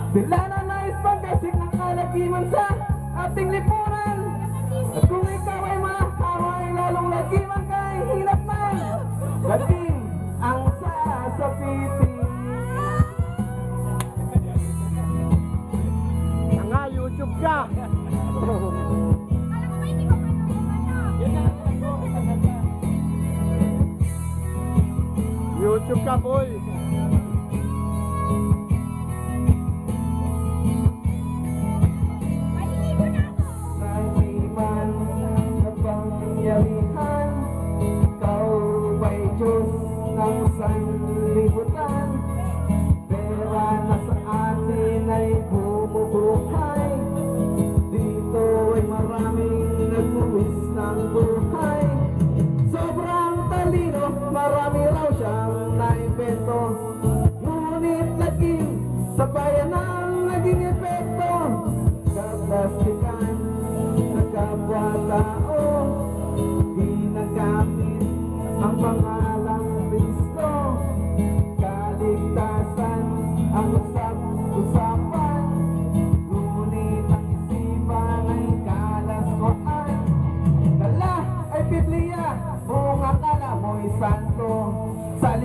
Sila na nais pagkasik ng kalagiman sa ating lipunan. At kung ikaw ay mahama ay lalong lagiman kay hirap man. Laging ang sasapitin. Nga, YouTube ka. YouTube ka, boy. Naiman na pangyarihan, ikaw ba'y Diyos ng sanlibutan? Pera na sa atin ay bumubuhay, dito ay maraming nagbuwis ng buhay. Sobrang talino, marami raw siyang naimbento, ngunit laging sa bayan ang naging epekto. Kaplastikan sa kapwa-tao, ginagamit ang pangalang Kristo. Kaligtasan ang usap-usapan, ngunit ang isipan ay kalaswaan. Dala ay Biblia, kung akala mo'y santo, sa